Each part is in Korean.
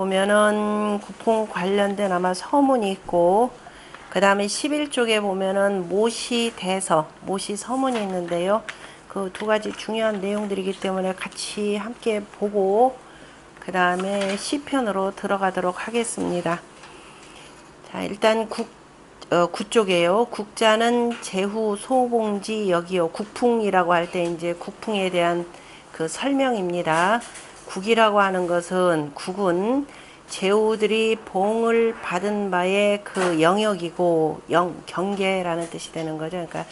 보면은 국풍 관련된 아마 서문이 있고, 그 다음에 11쪽에 보면은 모시 대서, 모시 서문이 있는데요. 그 두 가지 중요한 내용들이기 때문에 같이 함께 보고 그 다음에 시편으로 들어가도록 하겠습니다. 자, 일단 국쪽이에요. 국자는 제후 소봉지 여기요. 국풍이라고 할 때 이제 국풍에 대한 그 설명입니다. 국이라고 하는 것은 국은 제후들이 봉을 받은 바의 그 영역이고 경계라는 뜻이 되는 거죠. 그러니까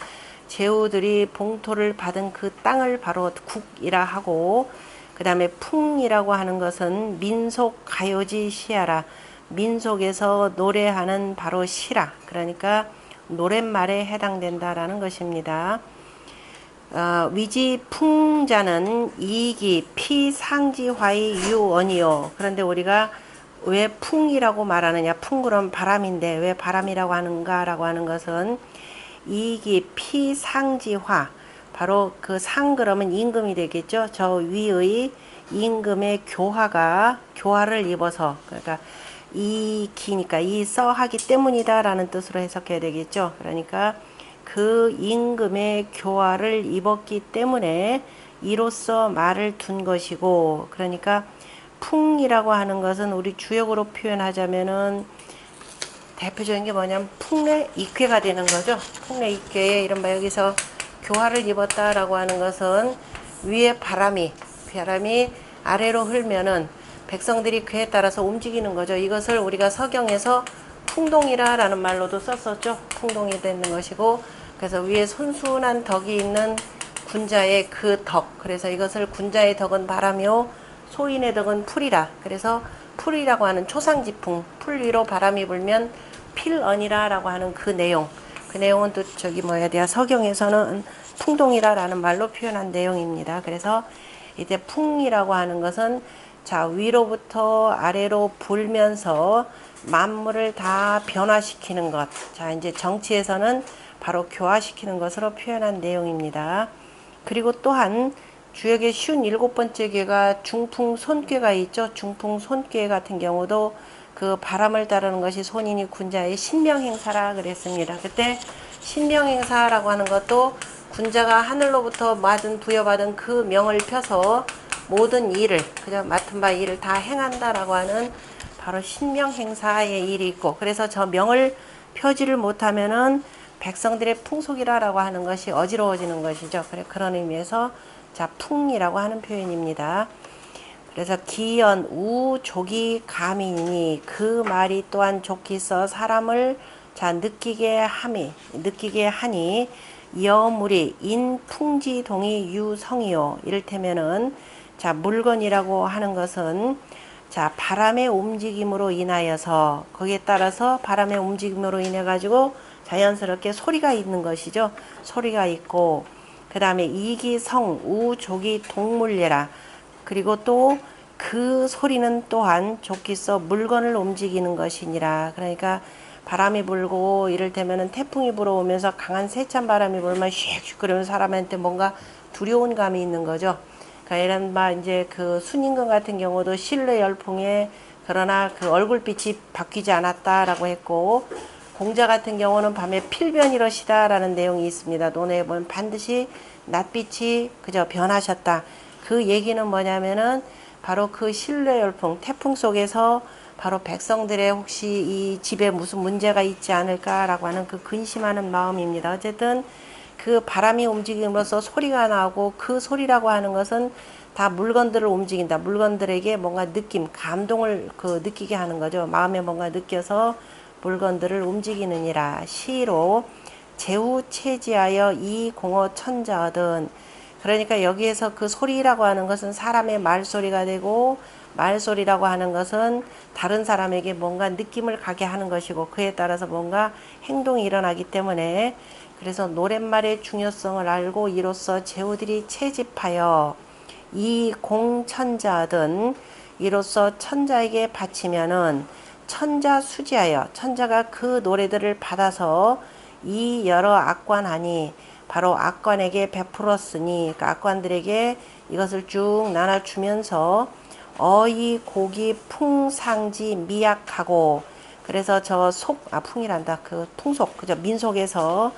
제후들이 봉토를 받은 그 땅을 바로 국이라 하고, 그 다음에 풍이라고 하는 것은 민속 가요지 시야라, 민속에서 노래하는 바로 시라, 그러니까 노랫말에 해당된다라는 것입니다. 위지 풍자는 이기 피상지화의 유언이요. 그런데 우리가 왜 풍이라고 말하느냐, 풍 그럼 바람인데 왜 바람이라고 하는가라고 하는 것은 이기 피상지화, 바로 그 상 그러면 임금이 되겠죠. 저 위의 임금의 교화를 입어서, 그러니까 이 기니까 이 써하기 때문이다 라는 뜻으로 해석해야 되겠죠. 그러니까 그 임금의 교화를 입었기 때문에 이로써 말을 둔 것이고, 그러니까 풍이라고 하는 것은 우리 주역으로 표현하자면은 대표적인 게 뭐냐면 풍래 익회가 되는 거죠. 풍래 익회에 이른바 여기서 교화를 입었다라고 하는 것은 위에 바람이 아래로 흘면은 백성들이 그에 따라서 움직이는 거죠. 이것을 우리가 서경에서 풍동이라는 말로도 썼었죠. 풍동이 되는 것이고, 그래서 위에 손순한 덕이 있는 군자의 그 덕, 그래서 이것을 군자의 덕은 바람이요 소인의 덕은 풀이라, 그래서 풀이라고 하는 초상지풍, 풀 위로 바람이 불면 필언이라라고 하는 그 내용은 또 서경에서는 풍동이라라는 말로 표현한 내용입니다. 그래서 이제 풍이라고 하는 것은 자, 위로부터 아래로 불면서 만물을 다 변화시키는 것. 자, 이제 정치에서는 바로 교화시키는 것으로 표현한 내용입니다. 그리고 또한 주역의 57번째 궤가 중풍손괴가 있죠. 중풍손괴 같은 경우도 그 바람을 따르는 것이 손인이 군자의 신명행사라 그랬습니다. 그때 신명행사라고 하는 것도 군자가 하늘로부터 부여받은 그 명을 펴서 모든 일을, 그저 맡은 바 일을 다 행한다라고 하는 바로 신명행사의 일이 있고, 그래서 저 명을 펴지를 못하면은 백성들의 풍속이라고 하는 것이 어지러워지는 것이죠. 그런 의미에서 자, 풍이라고 하는 표현입니다. 그래서 기연 우 족이 가민이니, 그 말이 또한 좋기서 사람을 자 느끼게 하니 여물이 인풍지동이 유성이요. 이를테면은 자, 물건이라고 하는 것은 자, 바람의 움직임으로 인하여서, 거기에 따라서 바람의 움직임으로 인해 가지고 자연스럽게 소리가 있는 것이죠. 소리가 있고, 그 다음에 이기성 우족이 동물예라, 그리고 또 그 소리는 또한 좋기서 물건을 움직이는 것이니라. 그러니까 바람이 불고 이를테면은 태풍이 불어오면서 강한 세찬 바람이 불면 슉슉 그러면 사람한테 뭔가 두려운 감이 있는 거죠. 그러니까 이른바 이제 그 순임금 같은 경우도 실내 열풍에 그러나 그 얼굴빛이 바뀌지 않았다라고 했고, 공자 같은 경우는 밤에 필변이러시다라는 내용이 있습니다. 논에 보면 반드시 낯빛이 그저 변하셨다. 그 얘기는 뭐냐면은 바로 그 실내 열풍, 태풍 속에서 바로 백성들의 혹시 이 집에 무슨 문제가 있지 않을까라고 하는 그 근심하는 마음입니다. 어쨌든 그 바람이 움직임으로써 소리가 나고, 그 소리라고 하는 것은 다 물건들을 움직인다. 물건들에게 뭔가 감동을 느끼게 하는 거죠. 마음에 뭔가 느껴서 물건들을 움직이느니라. 시로 제후 체지하여 이 공어 천자든, 그러니까 여기에서 그 소리라고 하는 것은 사람의 말소리가 되고, 말소리라고 하는 것은 다른 사람에게 뭔가 느낌을 가게 하는 것이고, 그에 따라서 뭔가 행동이 일어나기 때문에, 그래서 노랫말의 중요성을 알고 이로써 제후들이 채집하여 이 공천자든, 이로써 천자에게 바치면은 천자 수지하여, 천자가 그 노래들을 받아서 이 여러 악관하니, 바로 악관에게 베풀었으니, 그러니까 악관들에게 이것을 쭉 나눠주면서 어이 고기 풍상지 미약하고, 그래서 저 풍이란다. 그 풍속, 그죠? 민속에서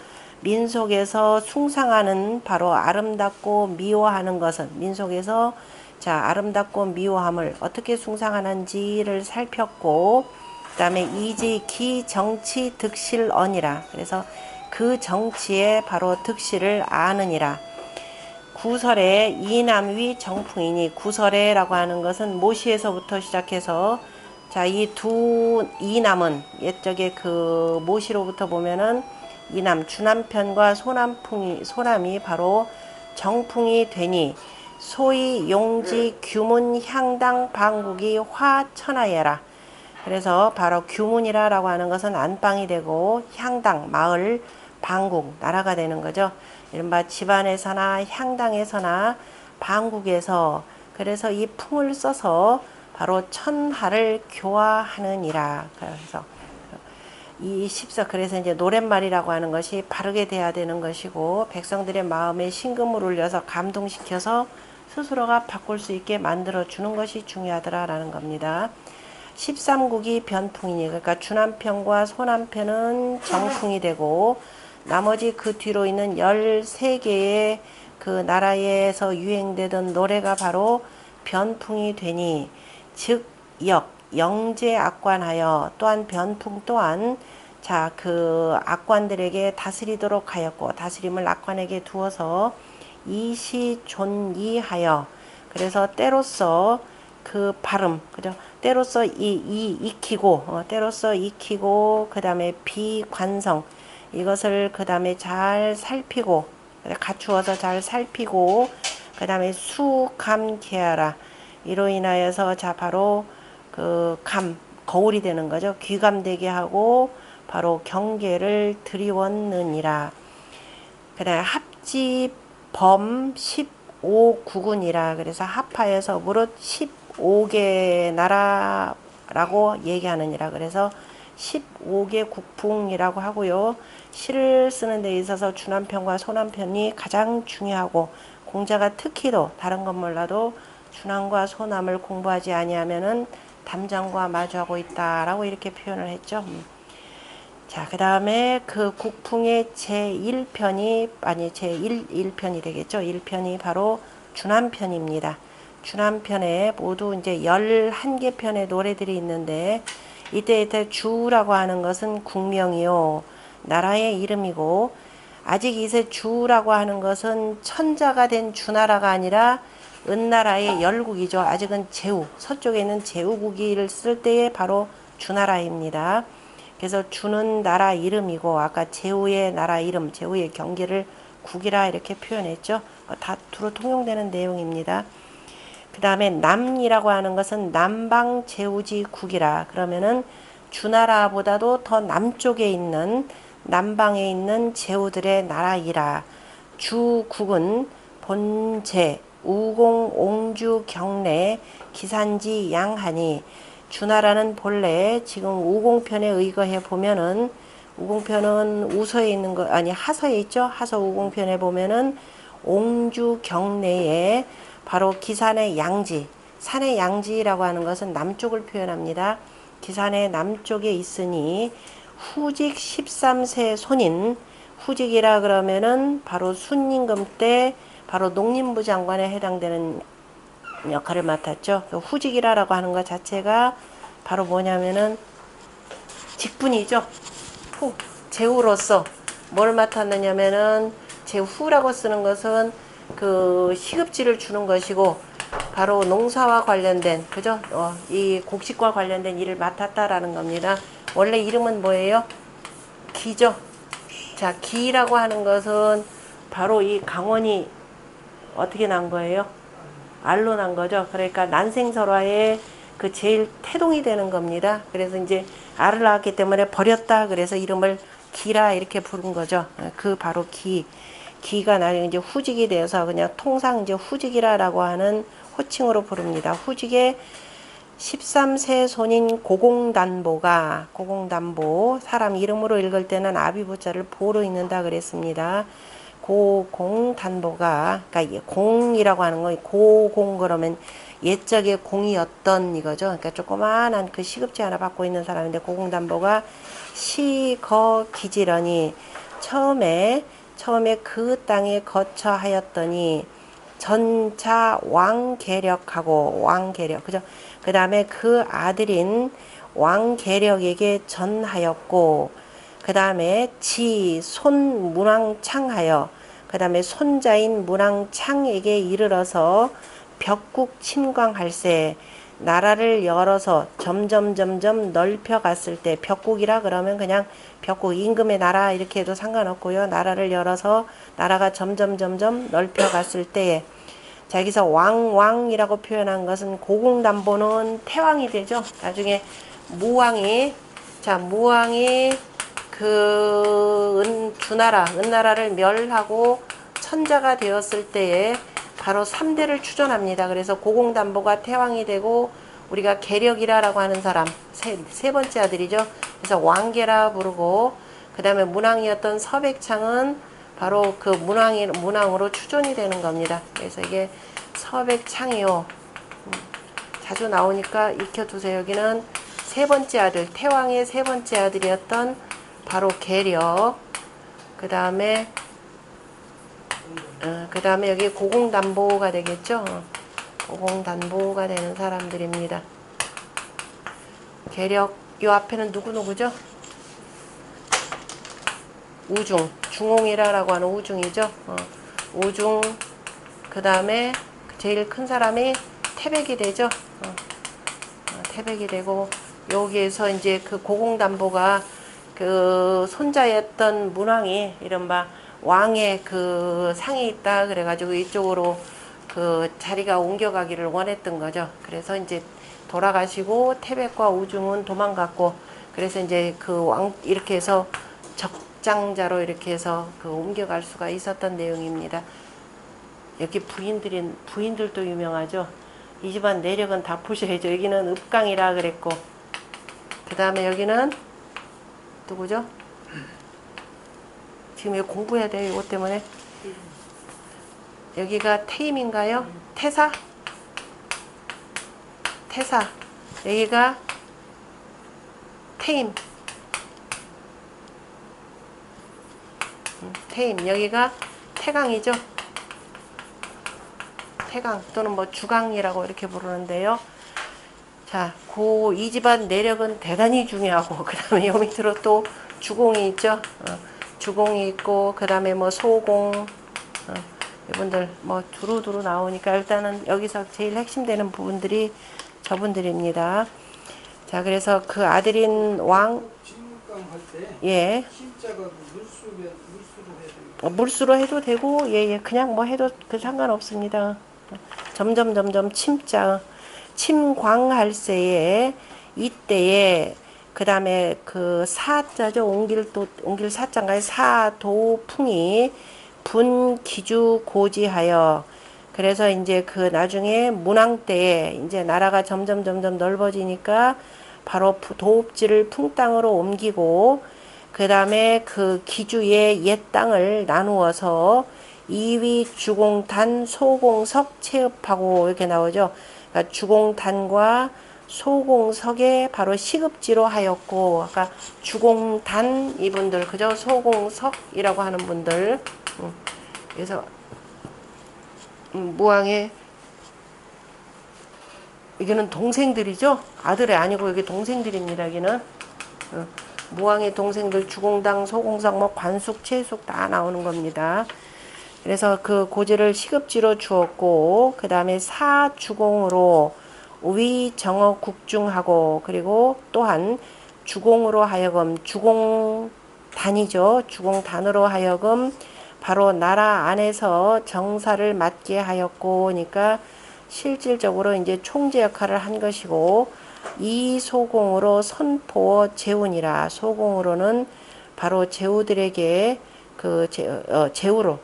숭상하는 바로 아름답고 미워하는 것은, 민속에서 자, 아름답고 미워함을 어떻게 숭상하는지를 살폈고, 그 다음에 이지 기 정치 득실언이라. 그래서 그 정치의 바로 득실을 아느니라. 구설에 이남위 정풍이니, 구설에라고 하는 것은 모시에서부터 시작해서, 자, 이남은 옛적에 그 모시로부터 보면은 이남 주남편과 소남이 바로 정풍이 되니, 소위 용지 규문 향당 방국이 화천하예라. 그래서 바로 규문이라고 하는 것은 안방이 되고, 향당 마을, 방국 나라가 되는 거죠. 이른바 집안에서나 향당에서나 방국에서, 그래서 이 풍을 써서 바로 천하를 교화하느니라. 그래서 그래서 이제 노랫말이라고 하는 것이 바르게 돼야 되는 것이고, 백성들의 마음에 신금을 울려서 감동시켜서 스스로가 바꿀 수 있게 만들어 주는 것이 중요하더라라는 겁니다. 13국이 변풍이니, 그러니까 주남편과 소남편은 정풍이 되고, 나머지 그 뒤로 있는 13개의 그 나라에서 유행되던 노래가 바로 변풍이 되니, 즉 영제 악관하여, 또한 변풍 또한 자, 그 악관들에게 다스리도록 하였고, 다스림을 악관에게 두어서 이시존이하여, 그래서 때로써 그 발음, 그죠? 때로써 때로써 익히고, 그 다음에 비관성, 이것을 그 다음에 잘 살피고, 갖추어서 잘 살피고, 그 다음에 수감케하라. 이로 인하여서 자, 바로 그 거울이 되는 거죠. 귀감되게 하고, 바로 경계를 드리웠느니라. 그 다음에 합지범 15국은이라. 그래서 합하여서 무릇 15개 나라라고 얘기하느니라. 그래서 15개 국풍이라고 하고요. 시를 쓰는 데 있어서 주남편과 소남편이 가장 중요하고, 공자가 특히도 다른 것 몰라도 주남과 소남을 공부하지 아니하면은 담장과 마주하고 있다라고 이렇게 표현을 했죠. 자, 그 다음에 그 국풍의 제1편이 되겠죠. 1편이 바로 주남편입니다. 주남편에 모두 이제 11개 편의 노래들이 있는데, 이때 주라고 하는 것은 국명이요, 나라의 이름이고, 아직 이제 주라고 하는 것은 천자가 된 주나라가 아니라 은나라의 열국이죠. 아직은 서쪽에 있는 제후국을 쓸 때에 바로 주나라입니다. 그래서 주는 나라 이름이고, 아까 제후의 나라 이름, 제후의 경계를 국이라 이렇게 표현했죠. 다 두루 통용되는 내용입니다. 그 다음에 남이라고 하는 것은 남방 제후지 국이라. 그러면은 주나라보다도 더 남쪽에 있는, 남방에 있는 제후들의 나라이라. 주국은 본제 우공 옹주 경내 기산지 양하니, 주나라는 본래 지금 우공편에 의거해 보면은, 우공편은 우서에 있는 거, 아니 하서에 있죠. 하서 우공편에 보면은 옹주 경내에 바로 기산의 양지, 산의 양지라고 하는 것은 남쪽을 표현합니다. 기산의 남쪽에 있으니, 후직 13세 손인, 후직이라 그러면은 바로 순임금 때 바로 농림부 장관에 해당되는 역할을 맡았죠. 후직이라고 하는 것 자체가 바로 뭐냐면은 직분이죠. 제후로서 뭘 맡았느냐면은, 제후라고 쓰는 것은 그 시급지를 주는 것이고, 바로 농사와 관련된, 그죠? 이 곡식과 관련된 일을 맡았다라는 겁니다. 원래 이름은 뭐예요? 기죠. 자, 기라고 하는 것은 바로 이 강원이 어떻게 난 거예요? 알로 난 거죠. 그러니까 난생설화의 그 제일 태동이 되는 겁니다. 그래서 이제 알을 낳았기 때문에 버렸다. 그래서 이름을 기라 이렇게 부른 거죠. 그 바로 기가 나중에 이제 후직이 되어서 그냥 통상 이제 후직이라고 하는 호칭으로 부릅니다. 후직의 13세 손인 고공단보가, 고공단보, 사람 이름으로 읽을 때는 아비부자를 보로 읽는다 그랬습니다. 고공단보가, 그러니까 공이라고 하는 거, 고공 그러면 옛적에 공이었던 이거죠. 그러니까 조그마한 그 시급제 하나 받고 있는 사람인데 고공담보가 시거기지러니 처음에 그 땅에 거처하였더니 전차 왕계력하고 왕계력 그죠? 그 다음에 그 아들인 왕계력에게 전하였고 그 다음에 지 손 문왕창하여 그 다음에 손자인 문왕창에게 이르러서 벽국 침광할세 나라를 열어서 점점 넓혀 갔을 때 벽국이라 그러면 그냥 벽국 임금의 나라 이렇게 해도 상관없고요. 나라를 열어서 나라가 점점 넓혀 갔을 때에 자 여기서 왕이라고 표현한 것은 고공담보는 태왕이 되죠. 나중에 무왕이 그 은나라를 멸하고 천자가 되었을 때에 바로 3대를 추존합니다. 그래서 고공담보가 태왕이 되고 우리가 계력이라고 하는 사람 세 번째 아들이죠. 그래서 왕계라 부르고 그 다음에 문왕이었던 서백창은 바로 그 문왕으로 추존이 되는 겁니다. 그래서 이게 서백창이요. 자주 나오니까 익혀두세요. 여기는 세 번째 아들 태왕의 세 번째 아들이었던 바로 계력 그 다음에 여기 고공담보가 되겠죠. 고공담보가 되는 사람들입니다. 계력 요 앞에는 누구죠? 우중 중홍이라고 하는 우중이죠. 우중 그 다음에 제일 큰 사람이 태백이 되죠. 태백이 되고 여기에서 이제 그 고공담보가 그 손자였던 문왕이 이른바 왕의 그 상이 있다 그래가지고 이쪽으로 그 자리가 옮겨가기를 원했던 거죠. 그래서 이제 돌아가시고 태백과 우중은 도망갔고 그래서 이제 그 왕 이렇게 해서 적장자로 이렇게 해서 그 옮겨갈 수가 있었던 내용입니다. 여기 부인들도 유명하죠. 이 집안 내력은 다 보셔야죠. 여기는 읍강이라 그랬고 그 다음에 여기는 누구죠? 지금 여기 공부해야 돼요. 이것 때문에. 여기가 태임인가요? 태사? 여기가 태임. 여기가 태강이죠. 태강 또는 뭐 주강이라고 이렇게 부르는데요. 자, 이 집안 내력은 대단히 중요하고 그 다음에 요 밑으로 또 주공이 있죠. 주공이 있고 그 다음에 뭐 소공 이분들 뭐 두루두루 나오니까 일단은 여기서 제일 핵심되는 부분들이 저분들입니다. 자 그래서 그 아들인 왕 예. 물수로 해도 되고 예 그냥 뭐 해도 그 상관없습니다. 점점 침광할세에 이때에 그 다음에 그 사자죠. 옹길 사자인가요? 사도풍이 분기주 고지하여 그래서 이제 그 나중에 문왕 때에 이제 나라가 점점 넓어지니까 바로 도읍지를 풍땅으로 옮기고 그 다음에 그 기주의 옛 땅을 나누어서 이위 주공단 소공석 체읍하고 이렇게 나오죠. 그러니까 주공단과 소공석에 바로 시급지로 하였고 아까 주공단 이분들 그죠? 소공석이라고 하는 분들 그래서 무왕의 여기는 동생들이죠. 아들이 아니고 여기 동생들입니다. 여기는 무왕의 동생들 주공당 소공석 뭐 관숙 채숙 다 나오는 겁니다. 그래서 그 고지를 시급지로 주었고 그 다음에 사주공으로 위정어 국중하고 그리고 또한 주공으로 하여금 주공단이죠. 주공단으로 하여금 바로 나라 안에서 정사를 맡게 하였고 그러니까 실질적으로 이제 총재 역할을 한 것이고 이 소공으로 선포 제운이라 소공으로는 바로 제후들에게 그 제후로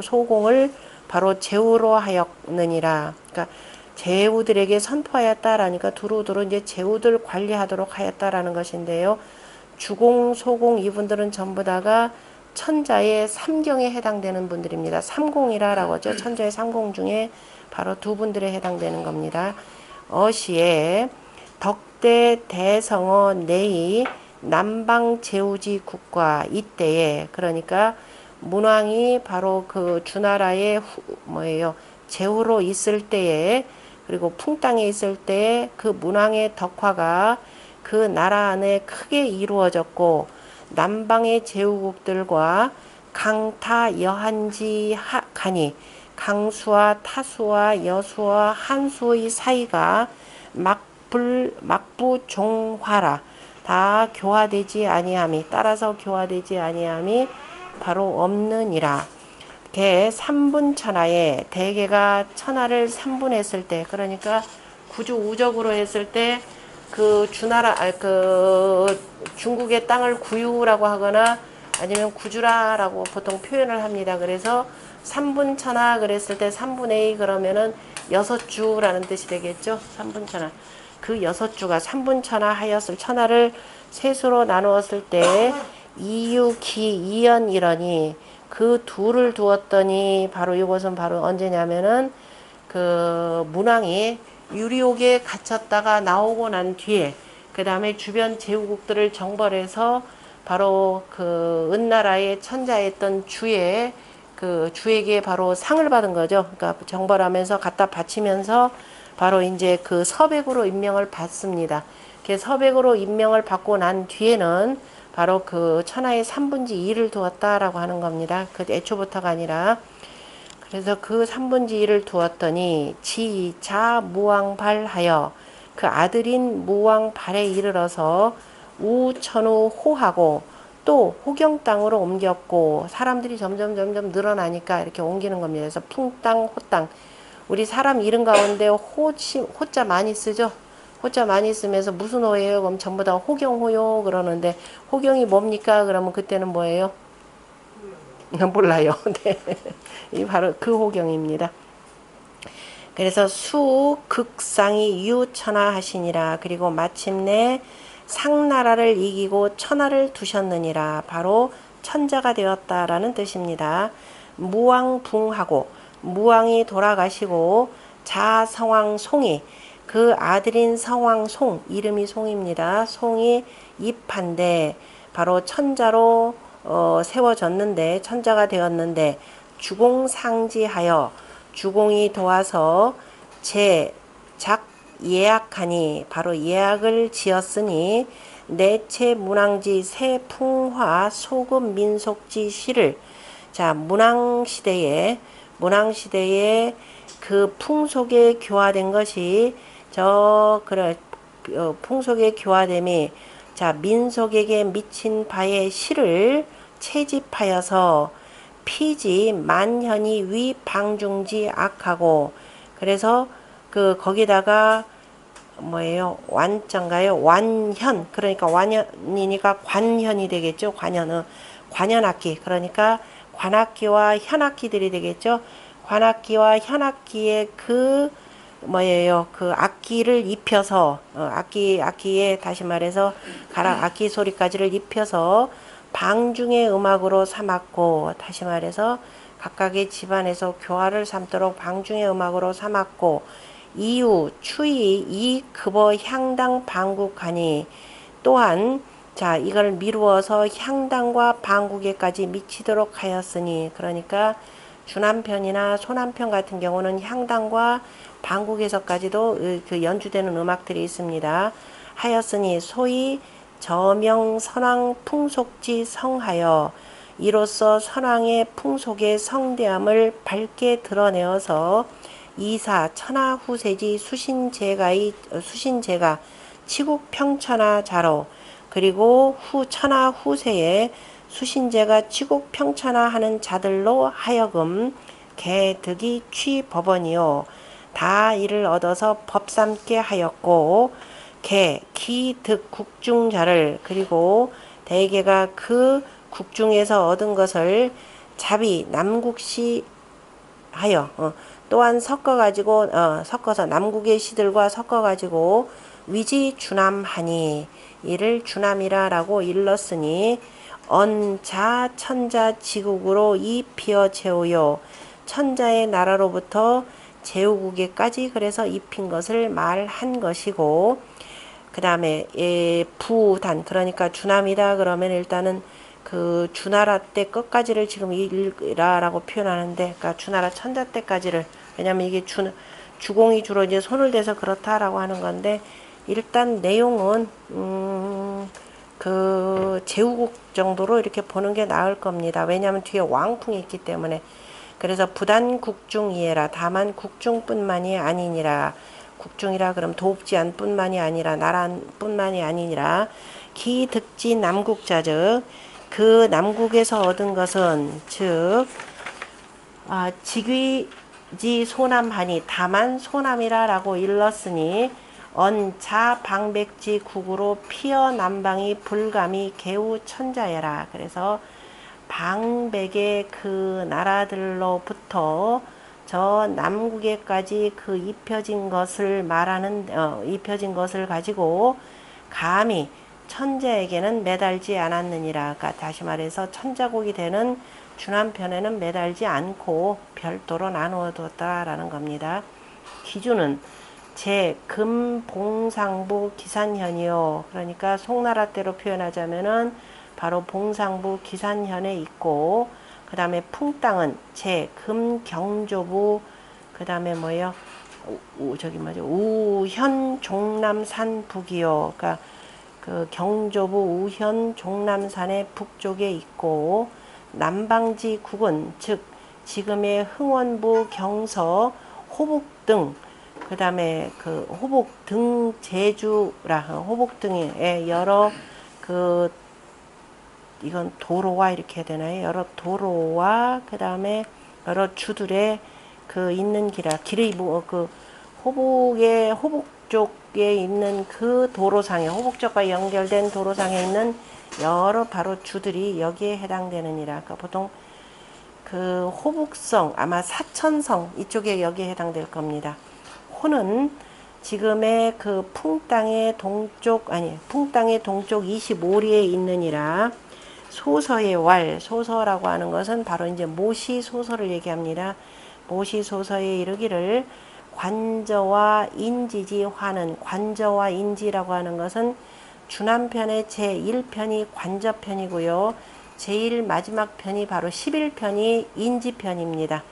소공을 바로 제후로 하였느니라. 그러니까 제후들에게 선포하였다라니까 두루두루 이제 제후들 관리하도록 하였다라는 것인데요. 주공, 소공 이분들은 전부 다가 천자의 삼경에 해당되는 분들입니다. 삼공이라고 하죠. 천자의 삼공 중에 바로 두 분들에 해당되는 겁니다. 어시에 덕대 대성어 내이 남방 제우지 국가 이때에, 그러니까 문왕이 바로 그 주나라의 뭐예요, 제후로 있을 때에, 그리고 풍땅에 있을 때에 그 문왕의 덕화가 그 나라 안에 크게 이루어졌고, 남방의 제후국들과 강타 여한지 간이, 강수와 타수와 여수와 한수의 사이가 막부 종화라, 다 교화되지 아니함이, 따라서 교화되지 아니함이 바로 없느니라. 개 3분 천하에, 대개가 천하를 3분했을 때, 그러니까 구주 우적으로 했을 때 그 주나라, 그 중국의 땅을 구유라고 하거나 아니면 구주라라고 보통 표현을 합니다. 그래서 3분 천하 그랬을 때 3분의 2 그러면은 6주라는 뜻이 되겠죠. 3분 천하. 그 6주가 3분 천하 하였을, 천하를 셋으로 나누었을 때 이유기 이연이러니, 그 둘을 두었더니, 바로 이것은 바로 언제냐면은 그 문왕이 유리옥에 갇혔다가 나오고 난 뒤에, 그 다음에 주변 제후국들을 정벌해서 바로 그 은나라의 천자였던 주의, 그 주에게 바로 상을 받은 거죠. 그러니까 정벌하면서 갖다 바치면서 바로 이제 그 서백으로 임명을 받습니다. 그 서백으로 임명을 받고 난 뒤에는 바로 그 천하의 3분지 2를 두었다라고 하는 겁니다. 그 애초부터가 아니라. 그래서 그 3분지 2를 두었더니 지자 무왕발하여, 그 아들인 무왕발에 이르러서 우천우 호하고, 또 호경 땅으로 옮겼고, 사람들이 점점 늘어나니까 이렇게 옮기는 겁니다. 그래서 풍땅, 호땅. 우리 사람 이름 가운데 호자 많이 쓰죠. 호자 많이 쓰면서 무슨 호예요? 그럼 전부 다 호경호요 그러는데, 호경이 뭡니까? 그러면 그때는 뭐예요? 몰라요. 네. 이 바로 그 호경입니다. 그래서 수 극상이 유천하 하시니라. 그리고 마침내 상나라를 이기고 천하를 두셨느니라. 바로 천자가 되었다라는 뜻입니다. 무왕붕하고, 무왕이 돌아가시고, 자성왕 송이, 그 아들인 성왕송, 이름이 송입니다. 송이 입한데 바로 천자로 세워졌는데, 천자가 되었는데, 주공상지하여, 주공이 도와서 제작 예약하니, 바로 예약을 지었으니, 내체 문왕지 세풍화 소금 민속지 시를, 자, 문왕시대에 그 풍속에 교화된 것이, 풍속에 교화됨이, 자, 민속에게 미친 바의 시를 채집하여서 피지 만현이 위 방중지 악하고, 그래서 그 거기다가 뭐예요? 완자인가요? 완현. 그러니까 완현이니까 관현이 되겠죠. 관현은 관현악기. 그러니까 관악기와 현악기들이 되겠죠. 관악기와 현악기의 그 뭐예요? 그 악기를 입혀서 악기에 다시 말해서 가락 악기 소리까지를 입혀서 방중의 음악으로 삼았고, 다시 말해서 각각의 집안에서 교화를 삼도록 방중의 음악으로 삼았고, 이후 추이 이 급어 향당 방국하니, 또한 자 이걸 미루어서 향당과 방국에까지 미치도록 하였으니, 그러니까 주남편이나 소남편 같은 경우는 향당과 방국에서까지도 그 연주되는 음악들이 있습니다. 하였으니 소위 저명 선왕 풍속지 성하여, 이로써 선왕의 풍속의 성대함을 밝게 드러내어서 이사 천하 후세지 수신제가 치국 평천하 자로, 그리고 후 천하 후세에 수신제가 치국 평천하 하는 자들로 하여금 개득이 취법원이요, 다 이를 얻어서 법삼게 하였고, 기득 국중자를, 그리고 대개가 그 국중에서 얻은 것을 자비 남국시 하여 또한 섞어서 남국의 시들과 섞어가지고 위지 주남하니, 이를 주남이라라고 일렀으니, 언자 천자 지국으로 이 피어 채우요, 천자의 나라로부터 제후국에까지 그래서 입힌 것을 말한 것이고, 그 다음에 부단, 그러니까 주남이다 그러면 일단은 그 주나라 때 끝까지를 지금 일라라고 표현하는데, 그러니까 주나라 천자 때까지를, 왜냐면 이게 주공이 주로 이제 손을 대서 그렇다라고 하는 건데, 일단 내용은 그 제후국 정도로 이렇게 보는 게 나을 겁니다. 왜냐하면 뒤에 왕풍이 있기 때문에. 그래서 부단 국중이해라. 다만 국중뿐만이 아니니라. 국중이라 그럼 도읍지안 뿐만이 아니라 나라뿐만이 아니니라. 기득지 남국자즉 그 남국에서 얻은 것은 즉 직위지 소남하니 다만 소남이라라고 일렀으니 언자 방백지 국으로 피어 남방이 불감이 개우 천자여라. 그래서 방백의 그 나라들로부터 저 남국에까지 그 입혀진 것을 말하는 입혀진 것을 가지고 감히 천자에게는 매달지 않았느니라. 그러니까 다시 말해서 천자국이 되는 주남편에는 매달지 않고 별도로 나누어 두었다라는 겁니다. 기준은 제금봉상부 기산현이요. 그러니까 송나라 때로 표현하자면은 바로 봉상부 기산현에 있고, 그 다음에 풍땅은 제금경조부, 그 다음에 뭐예요? 우현 종남산 북이요. 그러니까 그 경조부 우현 종남산의 북쪽에 있고, 남방지 국은 즉 지금의 흥원부 경서 호북 등, 그 다음에 그 호북 등 제주라, 호북 등의 여러 그 이건 도로와 이렇게 해야 되나요? 여러 도로와 그 다음에 여러 주들의 그 있는 길이 그 호북 쪽에 있는 그 도로상에, 호북 쪽과 연결된 도로상에 있는 여러 바로 주들이 여기에 해당되느니라. 그러니까 보통 그 호북성, 아마 사천성 이쪽에 여기에 해당될 겁니다. 호는 지금의 그 풍땅의 동쪽 25리에 있느니라. 소서의 왈, 소서라고 하는 것은 바로 이제 모시 소서를 얘기합니다. 모시 소서에 이르기를 관저와 인지지 화는, 관저와 인지라고 하는 것은 주남편의 제1편이 관저편이고요. 제일 마지막 편이 바로 11편이 인지편입니다.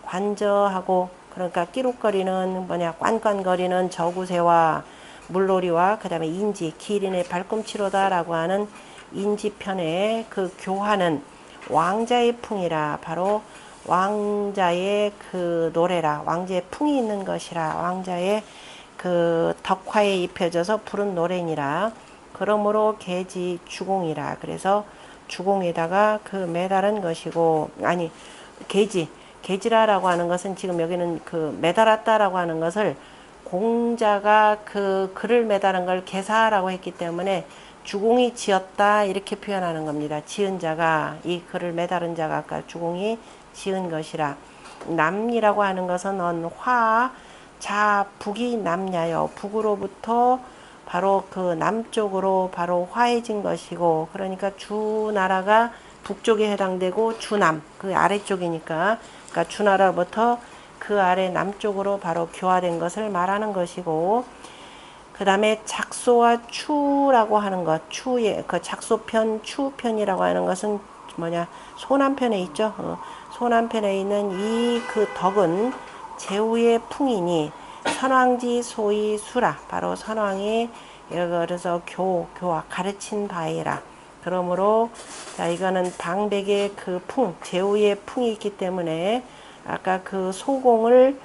관저하고, 그러니까 끼룩거리는 꽌꽌거리는 저구새와 물놀이와 그 다음에 인지, 기린의 발꿈치로다라고 하는 인지편의 그 교화는 왕자의 풍이라. 바로 왕자의 그 노래라. 왕자의 풍이 있는 것이라. 왕자의 그 덕화에 입혀져서 부른 노래니라. 그러므로 계지 주공이라. 그래서 주공에다가 그 매달은 것이고, 아니 계지라라고 하는 것은 지금 여기는 그 매달았다라고 하는 것을 공자가 그 글을 매달은 걸 계사라고 했기 때문에 주공이 지었다 이렇게 표현하는 겁니다. 지은 자가, 이 글을 매달은 자가 아까 주공이 지은 것이라. 남이라고 하는 것은 화, 자, 북이 남야요. 북으로부터 바로 그 남쪽으로 바로 화해진 것이고, 그러니까 주나라가 북쪽에 해당되고 주남, 그 아래쪽이니까, 그러니까 주나라부터 그 아래 남쪽으로 바로 교화된 것을 말하는 것이고, 그 다음에 작소와 추라고 하는 것, 추의 그 작소편, 추편이라고 하는 것은 소남편에 있죠. 소남편에 있는 이 그 덕은 제후의 풍이니 선왕지 소위 수라. 바로 선왕이 그래서 교화 가르친 바이라. 그러므로 자 이거는 방백의 그 풍, 제후의 풍이 있기 때문에 아까 그 소공을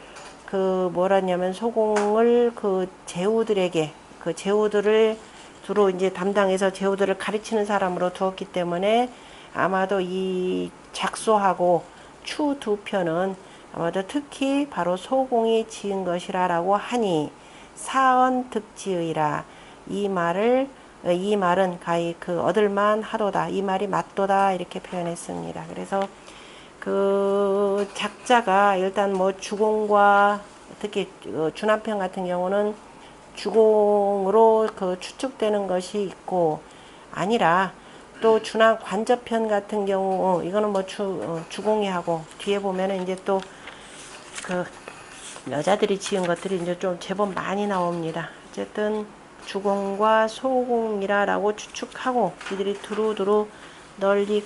그 뭐라냐면 소공을 그 제후들에게, 그 제후들을 주로 이제 담당해서 제후들을 가르치는 사람으로 두었기 때문에 아마도 이 작소하고 추 두 편은 아마도 특히 바로 소공이 지은 것이라고 하니 사언 득지의라. 이 말은 가히 그 얻을만 하도다. 이 말이 맞도다 이렇게 표현했습니다. 그래서 그 작자가 일단 뭐 주공과 특히 주남편 같은 경우는 주공으로 그 추측되는 것이 있고, 아니라 또 주남 관저편 같은 경우 이거는 뭐 주공이 하고, 뒤에 보면은 이제 또 그 여자들이 지은 것들이 이제 좀 제법 많이 나옵니다. 어쨌든 주공과 소공이라고 추측하고 이들이 두루두루 널리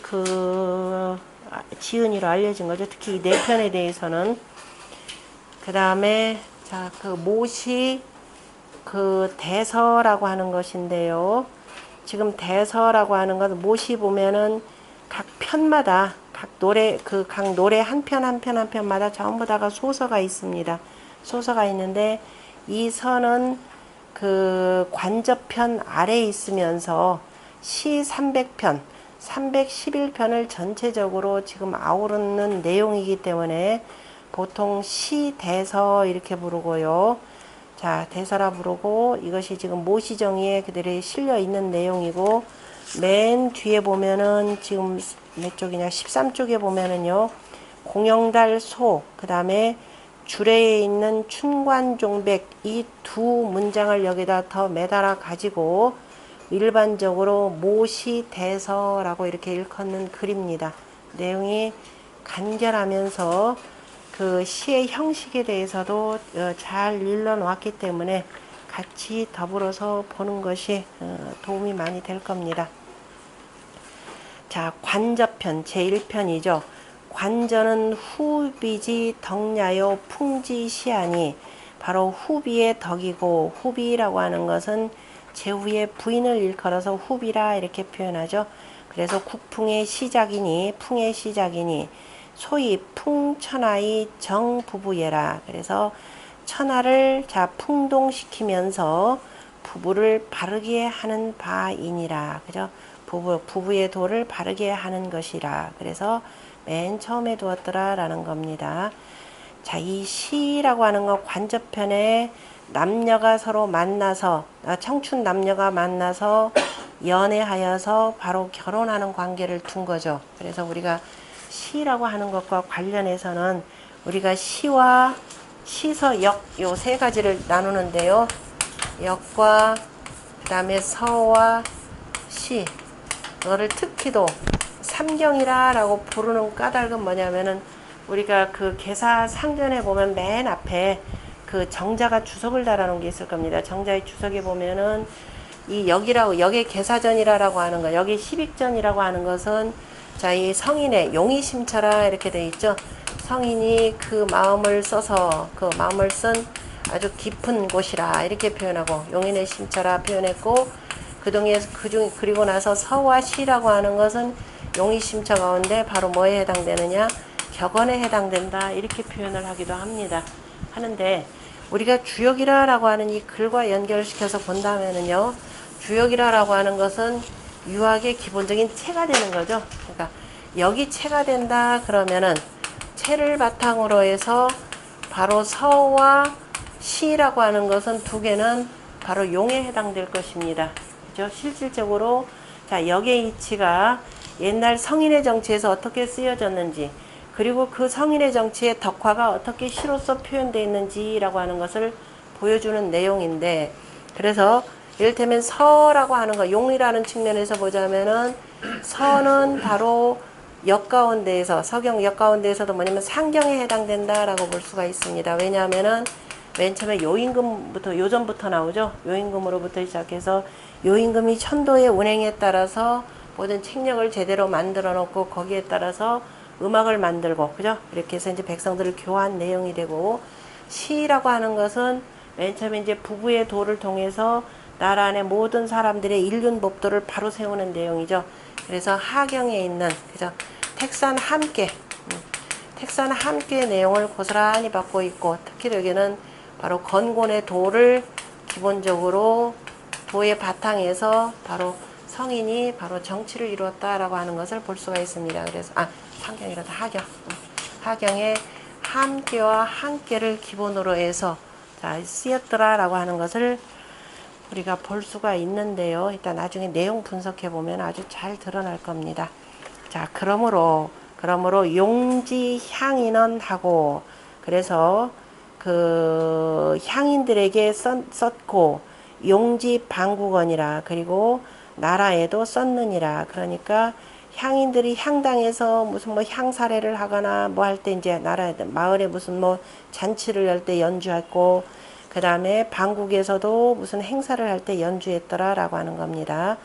지은이로 알려진 거죠. 특히 이 네 편에 대해서는. 그 다음에 자, 그 못이 그 대서라고 하는 것인데요. 지금 대서라고 하는 것은 못이 보면은 각 편마다 각 노래 한 편 한 편 한 편마다 전부 다가 소서가 있습니다. 소서가 있는데 이 서는 그 관저편 아래에 있으면서 시 300편, 311편을 전체적으로 지금 아우르는 내용이기 때문에 보통 시 대서 이렇게 부르고요. 자, 대서라 부르고 이것이 지금 모시정의에 그들이 실려 있는 내용이고 맨 뒤에 보면은 지금 몇 쪽이냐 13쪽에 보면은요. 공영달 소, 그 다음에 주례에 있는 춘관종백 이 두 문장을 여기다 더 매달아 가지고 일반적으로 모시대서라고 이렇게 일컫는 글입니다. 내용이 간결하면서 그 시의 형식에 대해서도 잘 일러놓았기 때문에 같이 더불어서 보는 것이 도움이 많이 될 겁니다. 자, 관저편 제1편이죠. 관저는 후비지 덕야요 풍지시하니 바로 후비의 덕이고 후비라고 하는 것은 제후의 부인을 일컬어서 후비라 이렇게 표현하죠. 그래서 국풍의 시작이니 풍의 시작이니 소위 풍천하의 정부부예라. 그래서 천하를 자 풍동시키면서 부부를 바르게 하는 바이니라. 그죠? 부부의 도를 바르게 하는 것이라. 그래서 맨 처음에 두었더라 라는 겁니다. 자, 이 시라고 하는 건 관저편에 남녀가 서로 만나서 청춘 남녀가 만나서 연애하여서 바로 결혼하는 관계를 둔 거죠. 그래서 우리가 시라고 하는 것과 관련해서는 우리가 시와 시서 역 요 세 가지를 나누는데요. 역과 그 다음에 서와 시 이거를 특히도 삼경이라 라고 부르는 까닭은 뭐냐면은 우리가 그 계사 상전에 보면 맨 앞에 그 정자가 주석을 달아놓은 게 있을 겁니다. 정자의 주석에 보면은 이 역이라고 역의 계사전이라고 하는 거, 역의 십익전이라고 하는 것은 자, 이 성인의 용의심처라 이렇게 돼 있죠. 성인이 그 마음을 써서 그 마음을 쓴 아주 깊은 곳이라 이렇게 표현하고 용인의 심처라 표현했고 그리고 나서 서와 시라고 하는 것은 용의심처 가운데 바로 뭐에 해당되느냐? 격언에 해당된다 이렇게 표현을 하기도 하는데 우리가 주역이라고 하는 이 글과 연결시켜서 본다면은요. 주역이라고 하는 것은 유학의 기본적인 체가 되는 거죠. 그러니까 여기 체가 된다 그러면은 체를 바탕으로 해서 바로 서와 시라고 하는 것은 두 개는 바로 용에 해당될 것입니다. 그죠? 실질적으로 자, 역의 이치가 옛날 성인의 정치에서 어떻게 쓰여졌는지 그리고 그 성인의 정치의 덕화가 어떻게 시로서 표현되어 있는지라고 하는 것을 보여주는 내용인데 그래서 이를테면 서라고 하는 거 용이라는 측면에서 보자면은 서는 바로 역 가운데에서 서경 역 가운데에서도 뭐냐면 상경에 해당된다라고 볼 수가 있습니다. 왜냐하면은 맨 처음에 요임금부터 요전부터 나오죠. 요임금으로부터 시작해서 요임금이 천도의 운행에 따라서 모든 책력을 제대로 만들어 놓고 거기에 따라서 음악을 만들고 그죠? 이렇게 해서 이제 백성들을 교화한 내용이 되고 시라고 하는 것은 맨 처음에 이제 부부의 도를 통해서 나라 안의 모든 사람들의 일륜법도를 바로 세우는 내용이죠. 그래서 하경에 있는 그죠? 택산 함께 내용을 고스란히 받고 있고 특히 여기는 바로 건곤의 도를 기본적으로 도의 바탕에서 바로 성인이 바로 정치를 이루었다라고 하는 것을 볼 수가 있습니다. 그래서 상경이라도 하경의 함께와 함께를 기본으로 해서 자, 쓰였더라라고 하는 것을 우리가 볼 수가 있는데요. 일단 나중에 내용 분석해 보면 아주 잘 드러날 겁니다. 자, 그러므로 용지 향인은 하고 그래서 그 향인들에게 썼고 용지 방국언이라 그리고 나라에도 썼느니라. 그러니까 향인들이 향당에서 무슨 뭐 향사례를 하거나 뭐 할 때 이제 마을에 무슨 뭐 잔치를 열 때 연주했고, 그 다음에 방국에서도 무슨 행사를 할 때 연주했더라라고 하는 겁니다.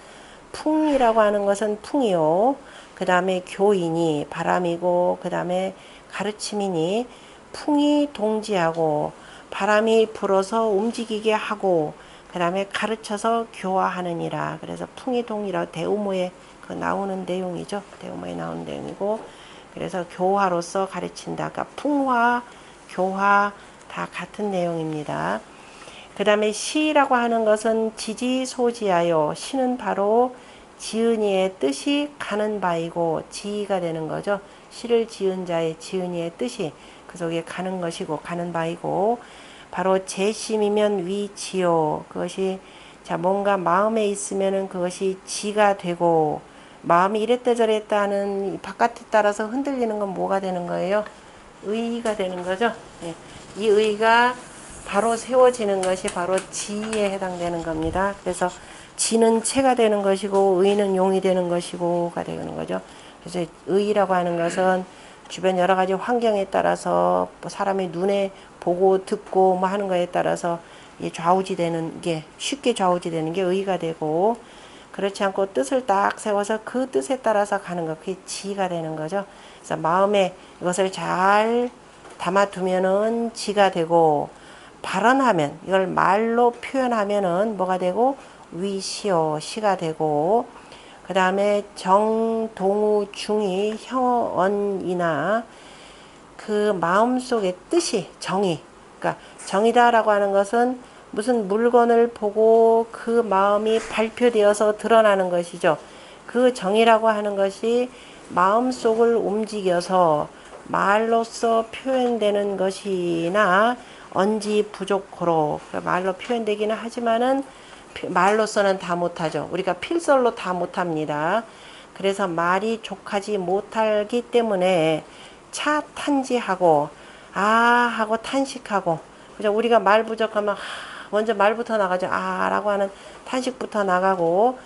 풍이라고 하는 것은 풍이요. 그 다음에 교인이 바람이고, 그 다음에 가르침이니 풍이 동지하고 바람이 불어서 움직이게 하고, 그 다음에 가르쳐서 교화하느니라. 그래서 풍이 동이라 대우모에 그 나오는 내용이죠. 대우모에 나오는 내용이고, 그래서 교화로서 가르친다. 그러니까 풍화, 교화 다 같은 내용입니다. 그 다음에 시라고 하는 것은 지지소지하여, 시는 바로 지은이의 뜻이 가는 바이고 지가 되는 거죠. 시를 지은 자의 지은이의 뜻이 그 속에 가는 것이고 가는 바이고, 바로 재심이면 위지요. 그것이 자 뭔가 마음에 있으면은 그것이 지가 되고, 마음이 이랬다 저랬다 하는 바깥에 따라서 흔들리는 건 뭐가 되는 거예요? 의가 되는 거죠. 예. 이 의가 바로 세워지는 것이 바로 지에 해당되는 겁니다. 그래서 지는 채가 되는 것이고 의는 용이 되는 것이고가 되는 거죠. 그래서 의라고 하는 것은 주변 여러 가지 환경에 따라서 뭐 사람이 눈에 보고 듣고 뭐 하는 거에 따라서 좌우지되는 게, 쉽게 좌우지되는 게 의가 되고, 그렇지 않고 뜻을 딱 세워서 그 뜻에 따라서 가는 것, 그게 지가 되는 거죠. 그래서 마음에 이것을 잘 담아두면은 지가 되고, 발언하면, 이걸 말로 표현하면은 뭐가 되고 위시요, 시가 되고, 그 다음에 정, 동우, 중이, 형언이나 그 마음속의 뜻이 정의, 그러니까 정의다라고 하는 것은 무슨 물건을 보고 그 마음이 발표되어서 드러나는 것이죠. 그 정의라고 하는 것이 마음속을 움직여서 말로써 표현되는 것이나 언지 부족호로, 말로 표현되기는 하지만은 말로서는 다 못하죠. 우리가 필설로 다 못합니다. 그래서 말이 족하지 못하기 때문에 차탄지하고 하고 탄식하고, 그죠? 우리가 말 부족하면 먼저 말부터 나가죠. 라고 하는 탄식부터 나가고,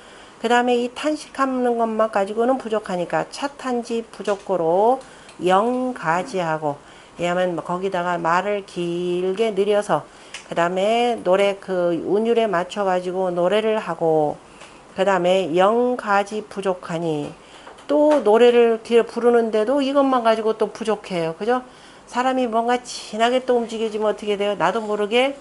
그 다음에 이 탄식하는 것만 가지고는 부족하니까 차탄지 부족고로 영가지하고, 왜냐하면 거기다가 말을 길게 느려서 그 다음에 노래 그 운율에 맞춰 가지고 노래를 하고, 그 다음에 영가지 부족하니, 또 노래를 부르는데도 이것만 가지고 또 부족해요. 그죠? 사람이 뭔가 진하게 또 움직여지면 어떻게 돼요? 나도 모르게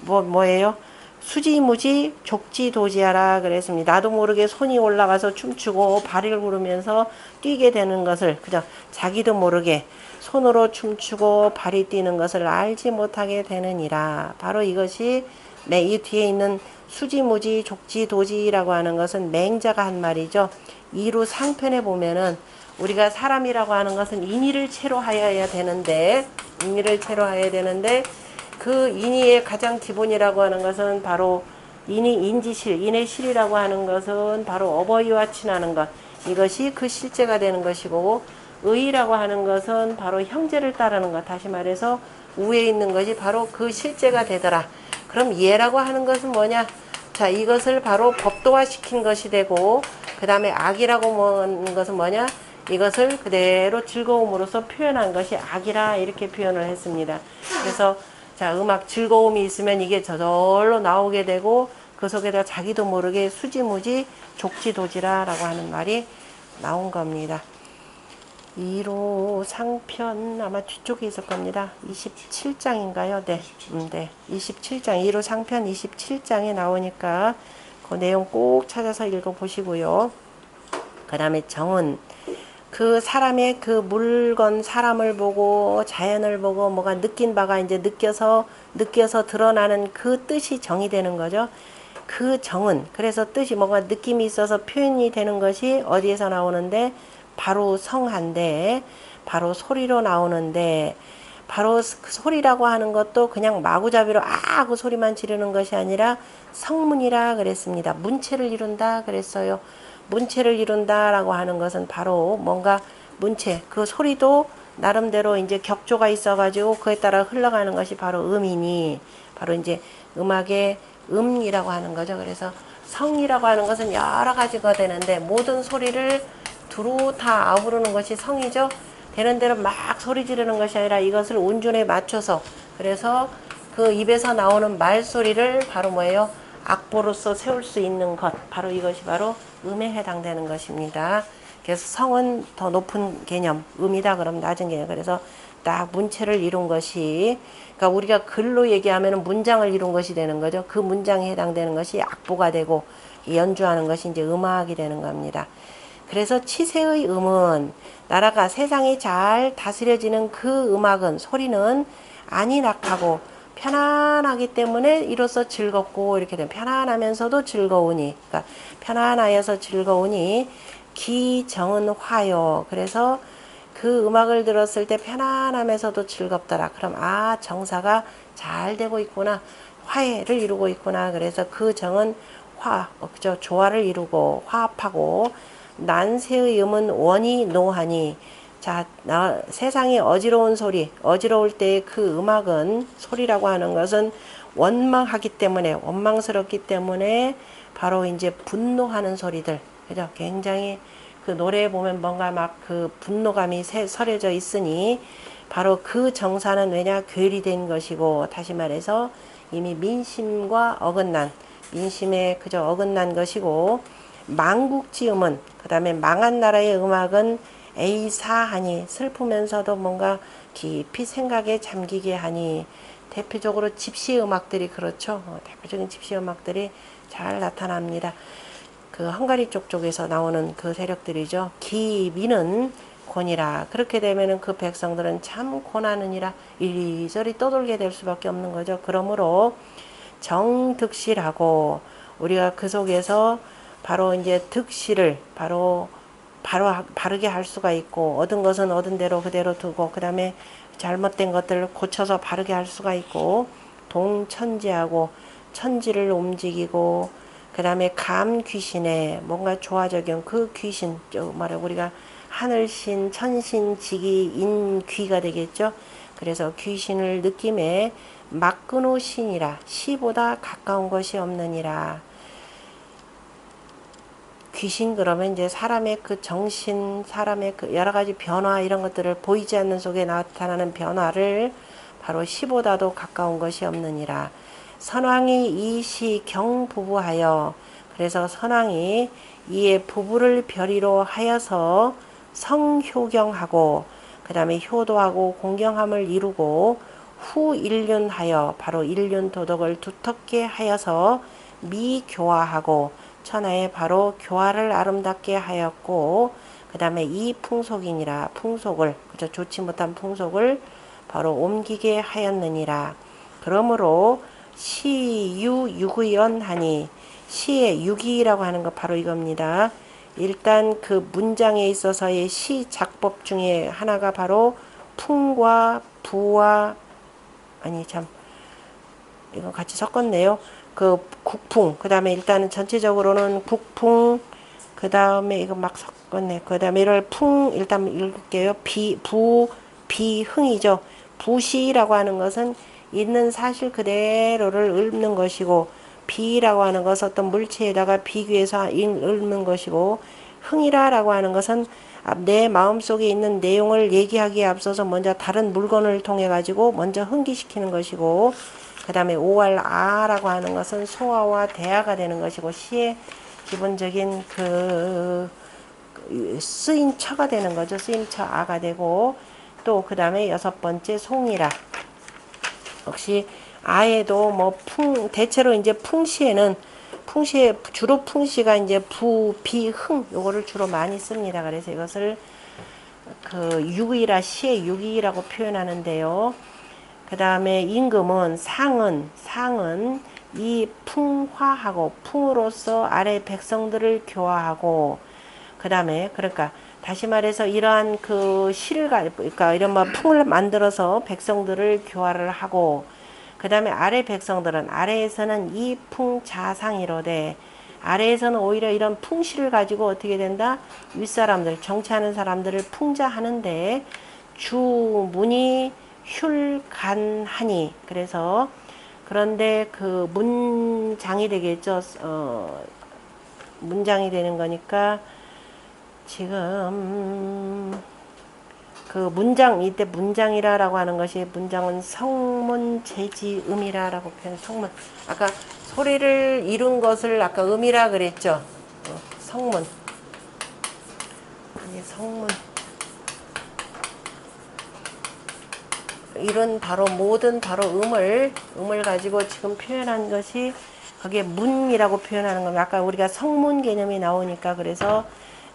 뭐예요? 수지무지 족지도지하라 그랬습니다. 나도 모르게 손이 올라가서 춤추고 발을 구르면서 뛰게 되는 것을, 그죠? 자기도 모르게 손으로 춤추고 발이 뛰는 것을 알지 못하게 되느니라. 바로 이것이 이 뒤에 있는 수지무지 족지도지라고 하는 것은 맹자가 한 말이죠. 이루 상편에 보면은 우리가 사람이라고 하는 것은 인의를 채로 하여야 되는데, 그 인의의 가장 기본이라고 하는 것은 바로 인지실, 인의실이라고 하는 것은 바로 어버이와 친하는 것, 이것이 그 실제가 되는 것이고, 의라고 하는 것은 바로 형제를 따르는 것, 다시 말해서 우에 있는 것이 바로 그 실제가 되더라. 그럼 예라고 하는 것은 뭐냐? 자, 이것을 바로 법도화 시킨 것이 되고, 그 다음에 악이라고 하는 것은 뭐냐? 이것을 그대로 즐거움으로써 표현한 것이 악이라, 이렇게 표현을 했습니다. 그래서 자, 음악 즐거움이 있으면 이게 저절로 나오게 되고, 그 속에다 자기도 모르게 수지무지 족지도지라라고 하는 말이 나온 겁니다. 2로 상편 아마 뒤쪽에 있을 겁니다. 27장인가요? 네. 27장 2로 상편 27장에 나오니까 그 내용 꼭 찾아서 읽어보시고요. 그 다음에 정은, 그 사람의 그 물건, 사람을 보고 자연을 보고 뭐가 느낀 바가 이제 느껴서 드러나는 그 뜻이 정이 되는 거죠. 그 정은, 그래서 뜻이 뭐가 느낌이 있어서 표현이 되는 것이 어디에서 나오는데, 바로 성한데, 바로 소리로 나오는데, 바로 그 소리라고 하는 것도 그냥 마구잡이로 그 소리만 지르는 것이 아니라 성문이라 그랬습니다. 문체를 이룬다 그랬어요. 문체를 이룬다라고 하는 것은 바로 뭔가 문체, 그 소리도 나름대로 이제 격조가 있어가지고 그에 따라 흘러가는 것이 바로 음이니, 바로 이제 음악의 음이라고 하는 거죠. 그래서 성이라고 하는 것은 여러 가지가 되는데, 모든 소리를 두루 다 아우르는 것이 성이죠. 되는 대로 막 소리 지르는 것이 아니라 이것을 운준에 맞춰서, 그래서 그 입에서 나오는 말소리를 바로 뭐예요? 악보로서 세울 수 있는 것, 바로 이것이 바로 음에 해당되는 것입니다. 그래서 성은 더 높은 개념, 음이다 그러면 낮은 개념. 그래서 딱 문체를 이룬 것이, 그러니까 우리가 글로 얘기하면 문장을 이룬 것이 되는 거죠. 그 문장에 해당되는 것이 악보가 되고 연주하는 것이 이제 음악이 되는 겁니다. 그래서 치세의 음은 나라가 세상이 잘 다스려지는 그 음악은, 소리는 안이낙하고 편안하기 때문에 이로써 즐겁고, 이렇게 되면 편안하면서도 즐거우니, 그러니까 편안하여서 즐거우니 기정은 화요. 그래서 그 음악을 들었을 때 편안하면서도 즐겁더라. 그럼 아, 정사가 잘 되고 있구나, 화해를 이루고 있구나. 그래서 그 정은 그죠, 조화를 이루고 화합하고, 난세의 음은 원이 노하니. 자, 세상에 어지러운 소리, 어지러울 때 그 음악은, 소리라고 하는 것은 원망하기 때문에, 원망스럽기 때문에 바로 이제 분노하는 소리들, 그죠? 굉장히 그 노래에 보면 뭔가 막 그 분노감이 서려져 있으니 바로 그 정사는 왜냐? 괴리된 것이고, 다시 말해서 이미 민심과 어긋난, 민심에 그저 어긋난 것이고, 망국지음은, 그 다음에 망한 나라의 음악은 에이사하니, 슬프면서도 뭔가 깊이 생각에 잠기게 하니. 대표적으로 집시 음악들이 그렇죠. 대표적인 집시 음악들이 잘 나타납니다. 그 헝가리 쪽에서 나오는 그 세력들이죠. 기미는 곤이라. 그렇게 되면은 그 백성들은 참 고나느니라 이리저리 떠돌게 될 수밖에 없는 거죠. 그러므로 정득실하고, 우리가 그 속에서 바로 이제 득실을 바르게 할 수가 있고, 얻은 것은 얻은 대로 그대로 두고, 그 다음에 잘못된 것들을 고쳐서 바르게 할 수가 있고, 동천지하고 천지를 움직이고, 그 다음에 감귀신에 뭔가 조화적인 그 귀신, 말해 우리가 하늘신, 천신, 지기, 인귀가 되겠죠. 그래서 귀신을 느낌에 막근호 신이라, 시보다 가까운 것이 없느니라. 귀신 그러면 이제 사람의 그 정신, 사람의 그 여러 가지 변화, 이런 것들을 보이지 않는 속에 나타나는 변화를 바로 시보다도 가까운 것이 없느니라. 선왕이 이시 경부부하여, 그래서 선왕이 이에 부부를 별이로 하여서 성효경하고, 그 다음에 효도하고 공경함을 이루고, 후 일륜하여, 바로 일륜 도덕을 두텁게 하여서 미교화하고, 천하에 바로 교화를 아름답게 하였고, 그 다음에 이 풍속이니라, 풍속을, 그저 좋지 못한 풍속을 바로 옮기게 하였느니라. 그러므로 시유유의언하니, 시의 유기라고 하는 것 바로 이겁니다. 일단 그 문장에 있어서의 시 작법 중에 하나가 바로 풍과 부와, 아니 참 이거 같이 섞었네요. 그 국풍, 그 다음에 일단은 전체적으로는 국풍, 그 다음에 이거 막 섞었네. 그 다음에 이걸 풍, 일단 읽을게요. 비흥이죠. 부시라고 하는 것은 있는 사실 그대로를 읊는 것이고, 비라고 하는 것은 어떤 물체에다가 비교해서 읊는 것이고, 흥이라고 하는 것은 내 마음속에 있는 내용을 얘기하기에 앞서서 먼저 다른 물건을 통해 가지고 먼저 흥기시키는 것이고, 그 다음에 오알아라고 하는 것은 소아와 대아가 되는 것이고, 시의 기본적인 그 쓰임처가 되는 거죠. 쓰임처 아가 되고, 또 그 다음에 여섯 번째 송이라. 역시 아에도 뭐 대체로 이제 풍시에는, 주로 풍시가 이제 비흥, 요거를 주로 많이 씁니다. 그래서 이것을 그 유기라, 시의 유기라고 표현하는데요. 그 다음에 임금은, 상은 이 풍화하고, 풍으로서 아래 백성들을 교화하고, 그 다음에 그러니까 다시 말해서 이러한 그 그러니까 이런 뭐 풍을 만들어서 백성들을 교화를 하고, 그 다음에 아래 백성들은, 아래에서는 이 풍자상이로되, 아래에서는 오히려 이런 풍시를 가지고 어떻게 된다? 윗사람들, 정치하는 사람들을 풍자하는데, 주문이 흉간하니, 그래서 그런데 그 문장이 되겠죠. 문장이 되는 거니까 지금 그 문장, 이때 문장이라고 하는 것이, 문장은 성문 제지음이라고 표현. 성문, 아까 소리를 이룬 것을 아까 음이라 그랬죠. 성문, 아니 성문, 이런 바로 모든 바로 음을 가지고 지금 표현한 것이, 거기에 문이라고 표현하는 겁니다. 아까 우리가 성문 개념이 나오니까, 그래서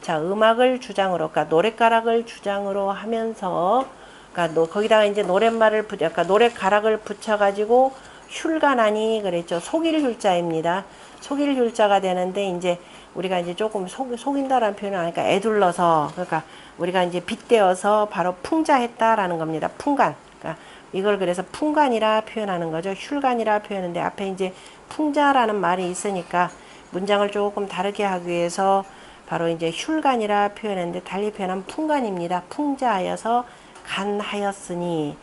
자, 음악을 주장으로, 그러니까 노랫가락을 주장으로 하면서, 그러니까 거기다가 이제 노랫말을 그러니까 노랫가락을 붙여가지고 훌가나니 그랬죠. 속일 훌자입니다. 속일 훌자가 되는데, 이제 우리가 이제 조금 속인다라는 표현을 하니까 애둘러서, 그러니까 우리가 이제 빗대어서 바로 풍자했다라는 겁니다. 풍간. 그러니까 이걸 그래서 풍간이라 표현하는 거죠. 훌간이라 표현하는데, 앞에 이제 풍자라는 말이 있으니까 문장을 조금 다르게 하기 위해서 바로 이제 훌간이라 표현했는데, 달리 표현하면 풍간입니다. 풍자하여서 간하였으니.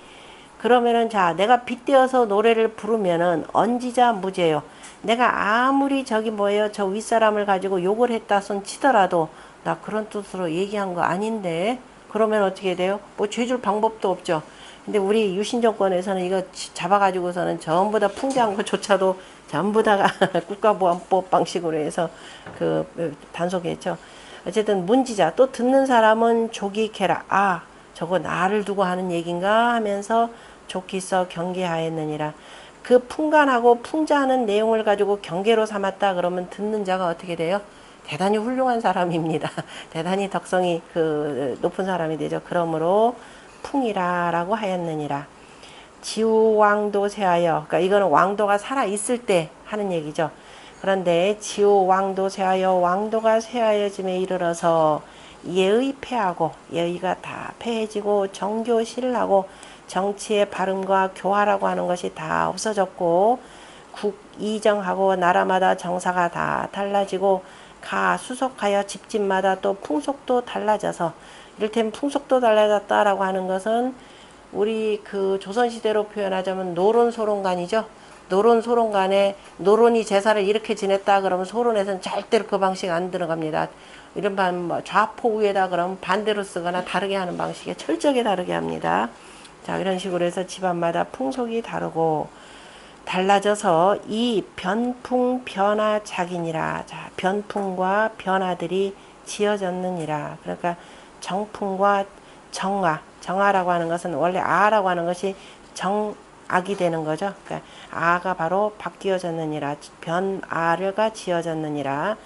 그러면은 자, 내가 빗대어서 노래를 부르면은 언지자 무죄요. 내가 아무리 저기 뭐예요, 저 윗사람을 가지고 욕을 했다 손 치더라도 나 그런 뜻으로 얘기한 거 아닌데, 그러면 어떻게 돼요? 뭐 죄줄 방법도 없죠. 근데 우리 유신정권에서는 이거 잡아가지고서는 전부 다 풍자한 것조차도 전부 다가 국가보안법 방식으로 해서 단속했죠. 어쨌든 문지자, 또 듣는 사람은 조기케라. 아, 저거 나를 두고 하는 얘긴가 하면서 좋기서 경계하였느니라. 그 풍간하고 풍자하는 내용을 가지고 경계로 삼았다 그러면 듣는 자가 어떻게 돼요? 대단히 훌륭한 사람입니다. 대단히 덕성이 높은 사람이 되죠. 그러므로 풍이라라고 하였느니라. 지우왕도 세하여, 그러니까 이거는 왕도가 살아 있을 때 하는 얘기죠. 그런데 지우왕도 세하여, 왕도가 쇠하여짐에 이르러서 예의 패하고, 예의가 다 패해지고 정교실하고 정치의 발음과 교화라고 하는 것이 다 없어졌고, 국 이정하고 나라마다 정사가 다 달라지고, 가 수속하여 집집마다 또 풍속도 달라져서, 이를테면 풍속도 달라졌다라고 하는 것은 우리 조선시대로 표현하자면 노론소론간이죠. 노론소론간에 노론이 제사를 이렇게 지냈다 그러면 소론에서는 절대로 그 방식 안 들어갑니다. 이런 뭐 좌포 위에다 그러면 반대로 쓰거나 다르게 하는 방식에 철저하게 다르게 합니다. 자, 이런 식으로 해서 집안마다 풍속이 다르고 달라져서 이 변풍 변화 작이니라. 자, 변풍과 변화들이 지어졌느니라. 그러니까 정풍과 정화, 정화라고 하는 것은 원래 아라고 하는 것이 정악이 되는 거죠. 그러니까 아가 바로 바뀌어졌느니라. 변아가 지어졌느니라.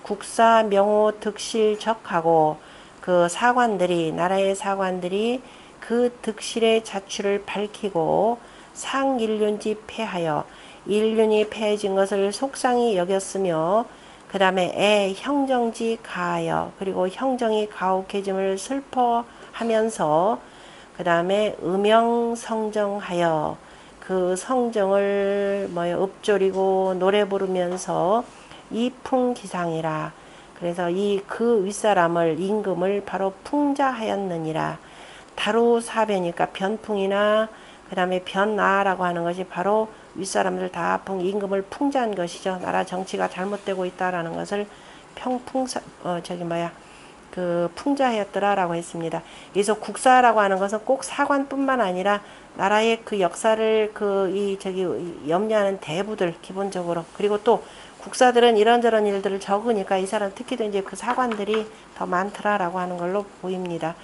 국사 명호 득실적하고 그 사관들이, 나라의 사관들이 그 득실의 자취를 밝히고 상인륜지 패하여, 인륜이 패해진 것을 속상히 여겼으며, 그 다음에 형정지 가하여, 그리고 형정이 가혹해짐을 슬퍼하면서, 그 다음에 음영성정하여, 그 성정을 읊조리고 노래 부르면서 이풍기상이라. 그래서 그 윗사람을, 임금을 바로 풍자하였느니라. 다루사변이니까 변풍이나 그 다음에 변아라고 하는 것이 바로 윗사람들 다 임금을 풍자한 것이죠. 나라 정치가 잘못되고 있다라는 것을 풍자하였더라라고 했습니다. 그래서 국사라고 하는 것은 꼭 사관뿐만 아니라 나라의 그 역사를 염려하는 대부들 기본적으로, 그리고 또 국사들은 이런저런 일들을 적으니까 이 사람 특히도 이제 그 사관들이 더 많더라라고 하는 걸로 보입니다.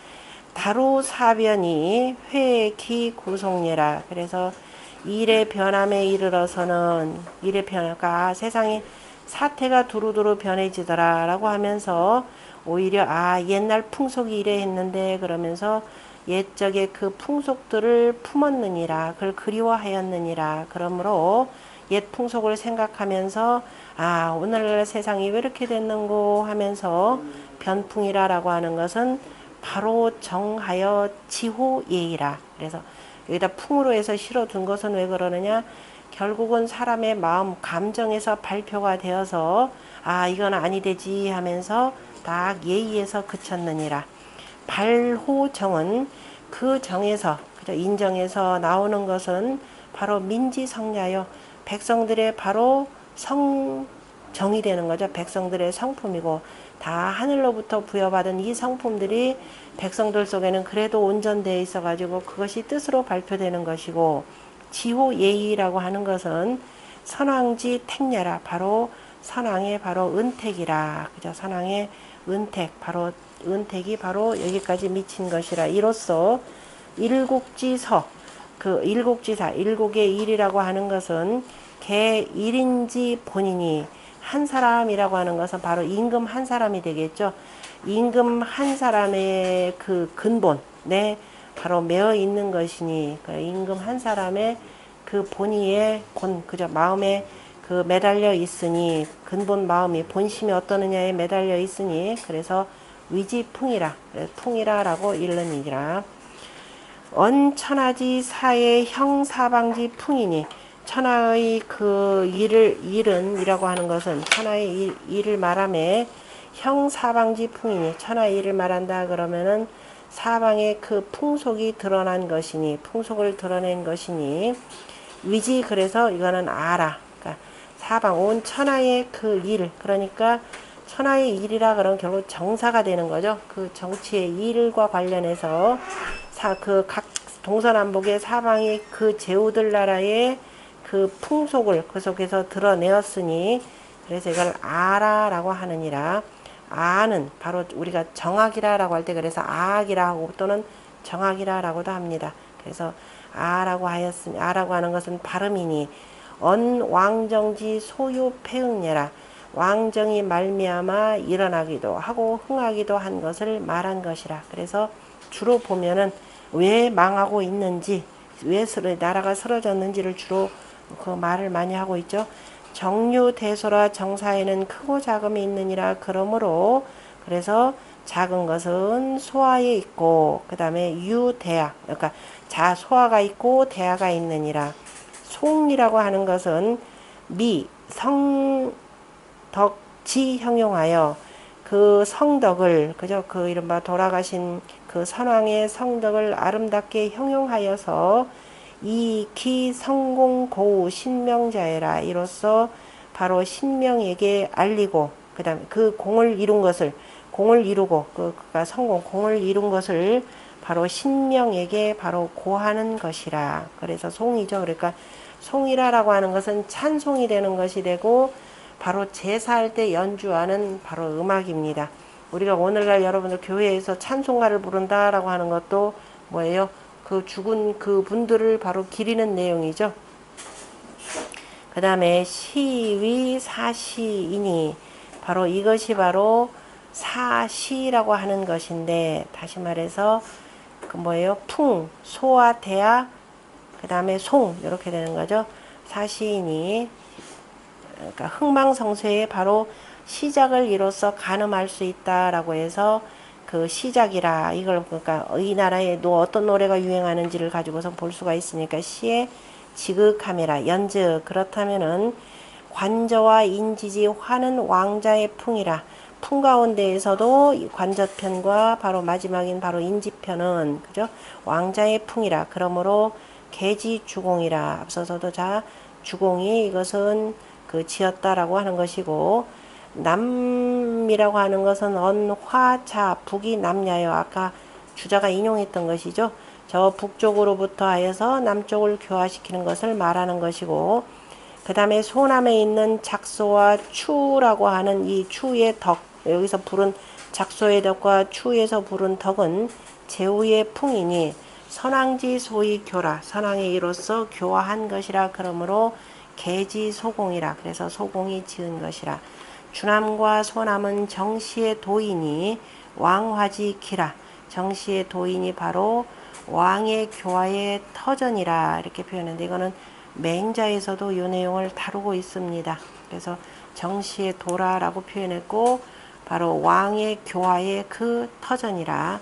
다루사변이 회기 구속례라. 그래서 일의 변함에 이르러서는, 일의 변화가 세상이 사태가 두루두루 변해지더라 라고 하면서 오히려 옛날 풍속이 이래했는데 그러면서 옛적의 그 풍속들을 품었느니라, 그걸 그리워하였느니라. 그러므로 옛 풍속을 생각하면서 오늘날 세상이 왜 이렇게 됐는고 하면서 변풍이라라고 하는 것은 바로 정하여 지호예이라. 그래서 여기다 풍으로 해서 실어둔 것은 왜 그러느냐, 결국은 사람의 마음 감정에서 발표가 되어서 이건 아니되지 하면서 딱 예의에서 그쳤느니라. 발호정은 그 정에서, 인정에서 나오는 것은 바로 민지성야요, 백성들의 바로 정이 되는 거죠. 백성들의 성품이고 다 하늘로부터 부여받은 이 성품들이 백성들 속에는 그래도 온전되어 있어 가지고 그것이 뜻으로 발표되는 것이고, 지호예의라고 하는 것은 선왕지 택례라, 바로 선왕의 바로 은택이라. 그죠? 선왕의 은택, 바로 은택이 바로 여기까지 미친 것이라. 이로써 일국지서, 그 일국지사, 일국의 일이라고 하는 것은 개 일인지 본인이, 한 사람이라고 하는 것은 바로 임금 한 사람이 되겠죠. 임금 한 사람의 그 근본에 바로 매어 있는 것이니, 그 임금 한 사람의 그 본의의 그저 마음에 그 매달려 있으니, 근본 마음이 본심이 어떠느냐에 매달려 있으니, 그래서 위지풍이라, 풍이라라고 일른이라. 언천하지 사의 형사방지 풍이니, 천하의 그 일이라고 하는 것은 천하의 일을 말하며 형사방지 풍이니, 천하의 일을 말한다 그러면은 사방의 그 풍속이 드러난 것이니, 풍속을 드러낸 것이니, 위지, 그래서 이거는 알아. 그러니까 사방 온 천하의 그 일, 그러니까 천하의 일이라 그러면 결국 정사가 되는 거죠. 그 정치의 일과 관련해서 그 각 동서남북의 사방의 그 제후들 나라의 그 풍속을 그 속에서 드러내었으니, 그래서 이걸 아라라고 하느니라. 아는 바로 우리가 정악이라라고 할 때 그래서 아악이라 하고 또는 정악이라라고도 합니다. 그래서 아라고 하였으니, 아라고 하는 것은 발음이니, 언왕정지 소유 폐응례라, 왕정이 말미암아 일어나기도 하고 흥하기도 한 것을 말한 것이라. 그래서 주로 보면은 왜 망하고 있는지, 왜 나라가 쓰러졌는지를 주로 그 말을 많이 하고 있죠. 정류대소라, 정사에는 크고 작음이 있느니라. 그러므로 그래서 작은 것은 소하에 있고, 그 다음에 유대하, 그러니까 소하가 있고 대하가 있느니라. 송이라고 하는 것은 미, 성, 덕, 지 형용하여 그 성덕을, 그죠? 그 이른바 돌아가신 그 선왕의 성덕을 아름답게 형용하여서 이 기 성공 고우 신명자애라. 이로써 바로 신명에게 알리고, 그 다음에 그 공을 이룬 것을, 공을 이루고, 그가 성공, 공을 이룬 것을 바로 신명에게 바로 고하는 것이라. 그래서 송이죠. 그러니까 송이라라고 하는 것은 찬송이 되는 것이 되고, 바로 제사할 때 연주하는 바로 음악입니다. 우리가 오늘날 여러분들 교회에서 찬송가를 부른다라고 하는 것도 뭐예요? 그 죽은 그 분들을 바로 기리는 내용이죠. 그 다음에 시위 사시이니, 바로 이것이 바로 사시라고 하는 것인데, 다시 말해서 그 뭐예요? 풍, 소와 대하, 그 다음에 송, 이렇게 되는 거죠. 사시이니, 그러니까 흥망성쇠의 바로 시작을 이로써 가늠할 수 있다라고 해서 그 시작이라, 이걸 그러니까 이 나라에 어떤 노래가 유행하는지를 가지고서 볼 수가 있으니까 시의 지극함이라. 연즉 그렇다면은 관저와 인지지 화는 왕자의 풍이라. 풍 가운데에서도 관저편과 바로 마지막인 바로 인지편은 그죠? 왕자의 풍이라. 그러므로 계지 주공이라. 앞서서도 주공이 이것은 그 지었다라고 하는 것이고, 남이라고 하는 것은 언화자, 북이 남야요. 아까 주자가 인용했던 것이죠. 저 북쪽으로부터 하여서 남쪽을 교화시키는 것을 말하는 것이고, 그 다음에 소남에 있는 작소와 추라고 하는 이 추의 덕, 여기서 부른 작소의 덕과 추에서 부른 덕은 제후의 풍이니, 선왕지 소위 교라, 선왕의 이로써 교화한 것이라. 그러므로 계지 소공이라. 그래서 소공이 지은 것이라. 주남과 소남은 정시의 도인이 왕화지 기라. 정시의 도인이 바로 왕의 교화의 터전이라. 이렇게 표현했는데, 이거는 맹자에서도 이 내용을 다루고 있습니다. 그래서 정시의 도라라고 표현했고, 바로 왕의 교화의 그 터전이라.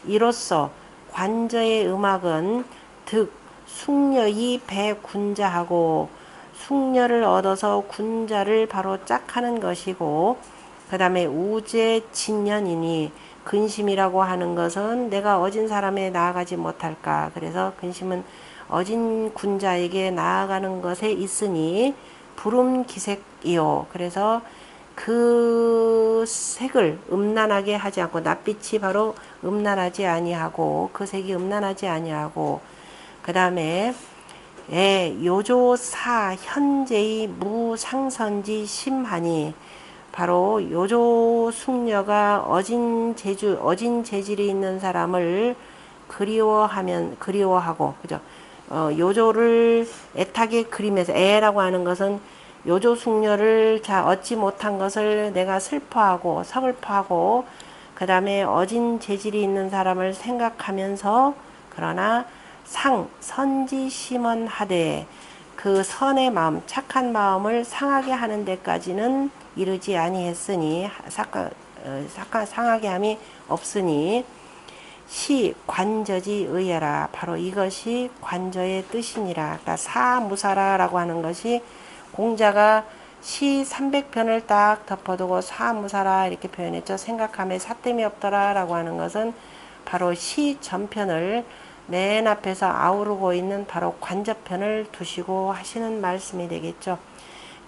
이로써 관저의 음악은 득 숙녀이 배군자하고, 숙녀를 얻어서 군자를 바로 짝하는 것이고, 그 다음에 우제 진년이니, 근심이라고 하는 것은 내가 어진 사람에 나아가지 못할까. 그래서 근심은 어진 군자에게 나아가는 것에 있으니, 부름기색이요. 그래서 그 색을 음란하게 하지 않고, 낯빛이 바로 음란하지 아니하고, 그 색이 음란하지 아니하고, 그 다음에 요조사 현재의 무상선지 심하니, 바로 요조 숙녀가 어진 재질이 있는 사람을 그리워하고, 그죠? 요조를 애타게 그리면서, 애라고 하는 것은 요조 숙녀를 얻지 못한 것을 내가 슬퍼하고 서글퍼하고, 그 다음에 어진 재질이 있는 사람을 생각하면서, 그러나 선지심언하되, 그 선의 마음, 착한 마음을 상하게 하는 데까지는 이르지 아니했으니, 상하게 함이 없으니, 시 관저지 의해라. 바로 이것이 관저의 뜻이니라. 그러니까 사무사라라고 하는 것이, 공자가 시 300편을 딱 덮어두고 사무사라 이렇게 표현했죠. 생각함에 사땜이 없더라 라고 하는 것은 바로 시 전편을 맨 앞에서 아우르고 있는 바로 관저편을 두시고 하시는 말씀이 되겠죠.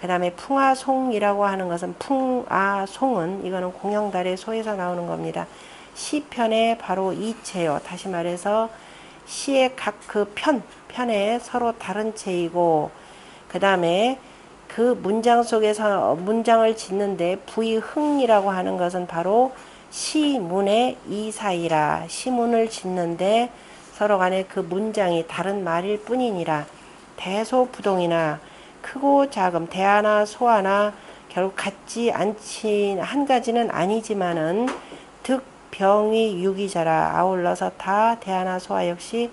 그 다음에 풍화송이라고 하는 것은, 풍화송은 이거는 공영달의 소에서 나오는 겁니다. 시편의 바로 이체요. 다시 말해서 시의 각 그 편에 서로 다른 체이고, 그 다음에 그 문장 속에서 문장을 짓는데 부의흥이라고 하는 것은 바로 시문의 이사이라. 시문을 짓는데 서로 간에 그 문장이 다른 말일 뿐이니라. 대소부동이나 크고 작음, 대하나 소하나 결국 같지 않지, 한 가지는 아니지만은 득, 병이, 유기자라. 아울러서 다 대하나 소하 역시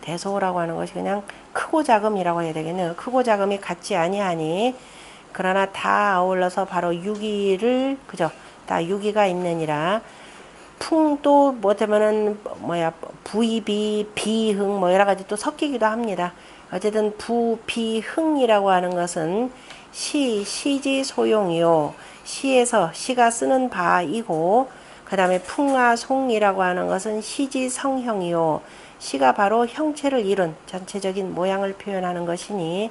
대소라고 하는 것이 그냥 크고 작음이라고 해야 되겠네요. 크고 작음이 같지 아니하니, 그러나 다 아울러서 바로 유기를, 그죠? 다 유기가 있느니라. 풍도 뭐냐면은 부입이 비흥 여러 가지 또 섞이기도 합니다. 어쨌든 부비흥이라고 하는 것은 시지 소용이요. 시가 쓰는 바이고, 그 다음에 풍화송이라고 하는 것은 시지 성형이요. 시가 바로 형체를 이룬 전체적인 모양을 표현하는 것이니,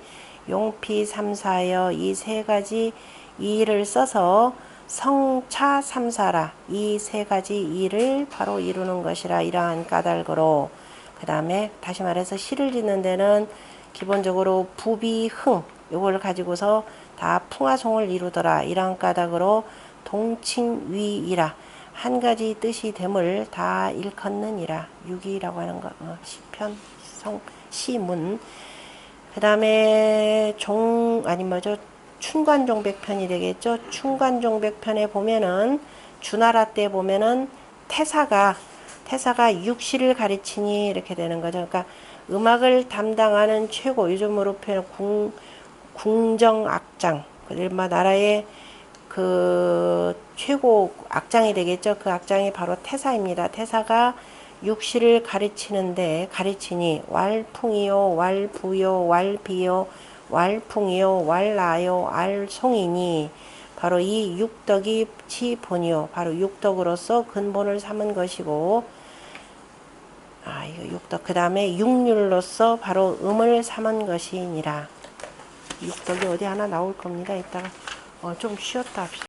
용피 삼사여 이 세 가지 이를 써서 성차 삼사라. 이 세 가지 일을 바로 이루는 것이라. 이러한 까닭으로, 그 다음에 다시 말해서 시를 짓는 데는 기본적으로 부비흥 요걸 가지고서 다 풍화송을 이루더라. 이러한 까닭으로 동칭위이라. 한 가지 뜻이 됨을 다 일컫느니라. 유기라고 하는 거. 시편, 시문. 그 다음에 춘관종백편이 되겠죠. 춘관종백편에 보면은 주나라 때 보면은 태사가 육시를 가르치니 이렇게 되는 거죠. 그러니까 음악을 담당하는 최고, 요즘으로 표현 궁정악장, 나라의 그 최고 악장이 되겠죠. 그 악장이 바로 태사입니다. 태사가 육시를 가르치니 왈풍이요, 왈부요, 왈비요, 왈풍이요, 왈라요, 알송이니, 바로 이 육덕이 치본이요. 바로 육덕으로서 근본을 삼은 것이고, 이거 육덕. 그 다음에 육률로서 바로 음을 삼은 것이니라. 육덕이 어디 하나 나올 겁니다. 이따가 좀 쉬었다 합시다.